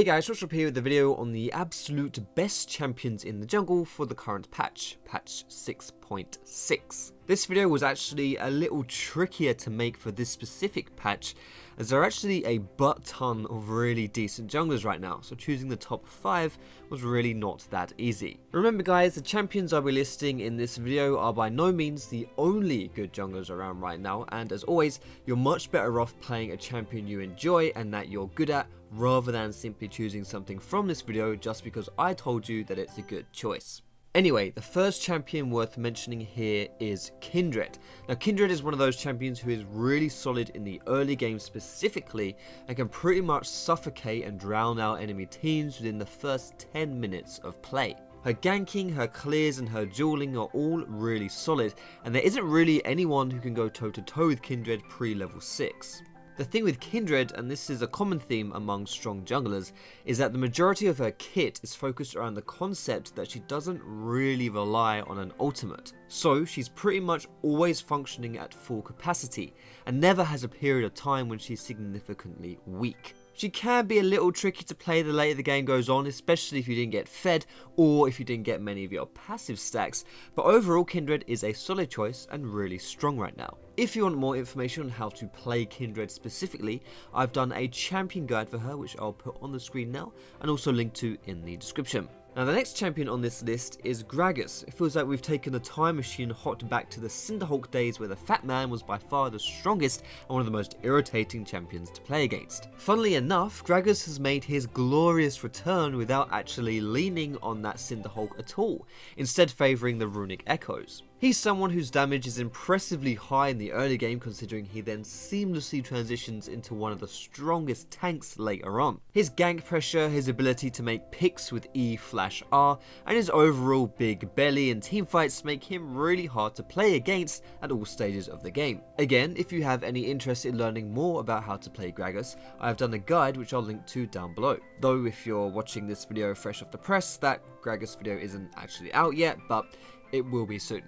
Hey guys, what's up here with the video on the absolute best champions in the jungle for the current patch, patch 6.6. This video was actually a little trickier to make for this specific patch, as there are actually a butt ton of really decent junglers right now, so choosing the top 5 was really not that easy. Remember guys, the champions I'll be listing in this video are by no means the only good junglers around right now, and as always, you're much better off playing a champion you enjoy and that you're good at, rather than simply choosing something from this video just because I told you that it's a good choice. Anyway, the first champion worth mentioning here is Kindred. Now Kindred is one of those champions who is really solid in the early game specifically and can pretty much suffocate and drown out enemy teams within the first 10 minutes of play. Her ganking, her clears and her dueling are all really solid, and there isn't really anyone who can go toe to toe with Kindred pre-level 6. The thing with Kindred, and this is a common theme among strong junglers, is that the majority of her kit is focused around the concept that she doesn't really rely on an ultimate. So she's pretty much always functioning at full capacity, and never has a period of time when she's significantly weak. She can be a little tricky to play the later the game goes on, especially if you didn't get fed or if you didn't get many of your passive stacks, but overall Kindred is a solid choice and really strong right now. If you want more information on how to play Kindred specifically, I've done a champion guide for her which I'll put on the screen now and also link to in the description. Now the next champion on this list is Gragas. It feels like we've taken the time machine hopped back to the Cinderhulk days where the fat man was by far the strongest and one of the most irritating champions to play against. Funnily enough, Gragas has made his glorious return without actually leaning on that Cinderhulk at all, instead favouring the runic echoes. He's someone whose damage is impressively high in the early game, considering he then seamlessly transitions into one of the strongest tanks later on. His gank pressure, his ability to make picks with E/R, and his overall big belly and teamfights make him really hard to play against at all stages of the game. Again, if you have any interest in learning more about how to play Gragas, I have done a guide which I'll link to down below. Though if you're watching this video fresh off the press, that Gragas video isn't actually out yet, but it will be soon.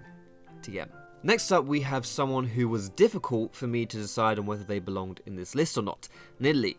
TM. Next up we have someone who was difficult for me to decide on whether they belonged in this list or not, Nidalee.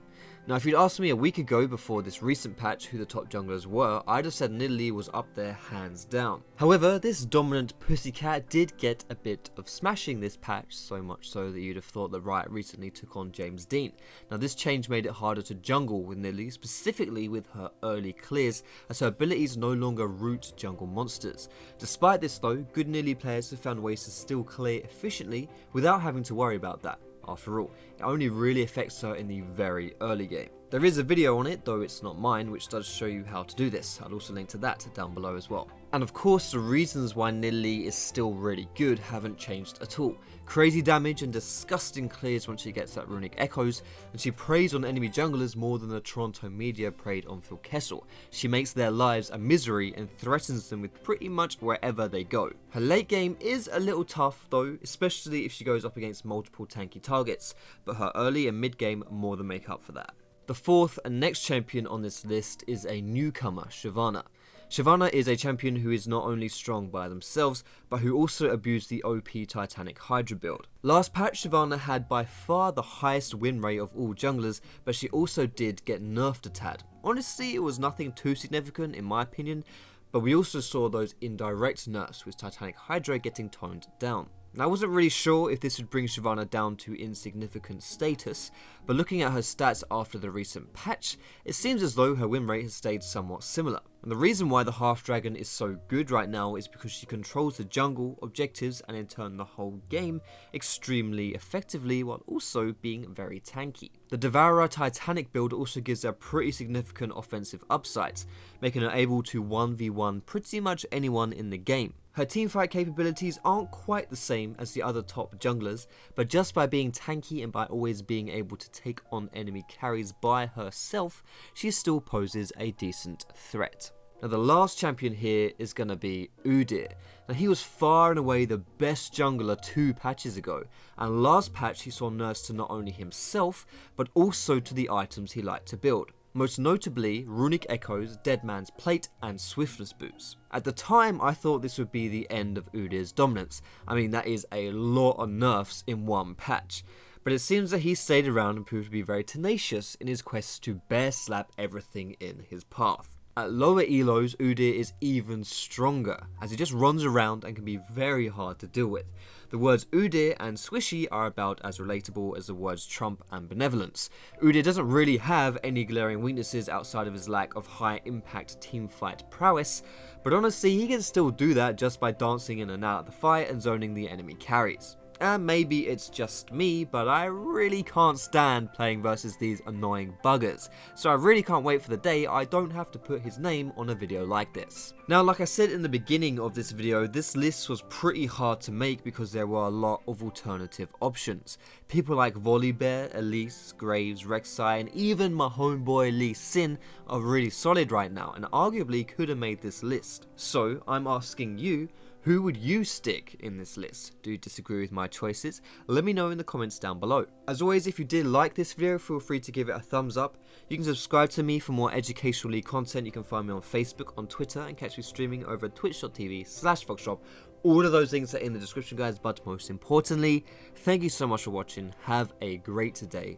Now if you'd asked me a week ago before this recent patch who the top junglers were, I'd have said Nidalee was up there hands down. However, this dominant pussycat did get a bit of smashing this patch, so much so that you'd have thought that Riot recently took on James Dean. Now this change made it harder to jungle with Nidalee, specifically with her early clears, as her abilities no longer root jungle monsters. Despite this though, good Nidalee players have found ways to still clear efficiently without having to worry about that. After all, it only really affects her in the very early game. There is a video on it, though it's not mine, which does show you how to do this. I'll also link to that down below as well. And of course, the reasons why Nidalee is still really good haven't changed at all. Crazy damage and disgusting clears when she gets that runic echoes, and she preys on enemy junglers more than the Toronto media preyed on Phil Kessel. She makes their lives a misery and threatens them with pretty much wherever they go. Her late game is a little tough though, especially if she goes up against multiple tanky targets, but her early and mid game more than make up for that. The fourth and next champion on this list is a newcomer, Shyvana. Shyvana is a champion who is not only strong by themselves, but who also abuse the OP Titanic Hydra build. Last patch, Shyvana had by far the highest win rate of all junglers, but she also did get nerfed a tad. Honestly, it was nothing too significant in my opinion, but we also saw those indirect nerfs with Titanic Hydra getting toned down. Now, I wasn't really sure if this would bring Shyvana down to insignificant status, but looking at her stats after the recent patch, it seems as though her win rate has stayed somewhat similar. And the reason why the Half Dragon is so good right now is because she controls the jungle, objectives, and in turn the whole game extremely effectively, while also being very tanky. The Devourer Titanic build also gives her pretty significant offensive upsides, making her able to 1v1 pretty much anyone in the game. Her teamfight capabilities aren't quite the same as the other top junglers, but just by being tanky and by always being able to take on enemy carries by herself, she still poses a decent threat. Now the last champion here is going to be Udyr. Now he was far and away the best jungler 2 patches ago, and last patch he saw nerfs to not only himself, but also to the items he liked to build. Most notably Runic Echoes, Dead Man's Plate, and Swiftness Boots. At the time I thought this would be the end of Udyr's dominance. I mean, that is a lot of nerfs in one patch. But it seems that he stayed around and proved to be very tenacious in his quest to bear slap everything in his path. At lower elos, Udyr is even stronger, as he just runs around and can be very hard to deal with. The words Udyr and Swishy are about as relatable as the words Trump and Benevolence. Udyr doesn't really have any glaring weaknesses outside of his lack of high impact teamfight prowess, but honestly he can still do that just by dancing in and out of the fight and zoning the enemy carries. And maybe it's just me, but I really can't stand playing versus these annoying buggers, so I really can't wait for the day I don't have to put his name on a video like this. Now, like I said in the beginning of this video, this list was pretty hard to make because there were a lot of alternative options. People like Volibear, Elise, Graves, Rek'Sai, and even my homeboy Lee Sin are really solid right now and arguably could have made this list. So I'm asking you, who would you stick in this list? Do you disagree with my choices? Let me know in the comments down below. As always, if you did like this video, feel free to give it a thumbs up. You can subscribe to me for more educational content. You can find me on Facebook, on Twitter, and catch me streaming over at twitch.tv/foxshop. All of those links are in the description, guys, but most importantly, thank you so much for watching. Have a great day,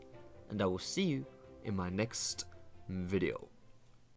and I will see you in my next video.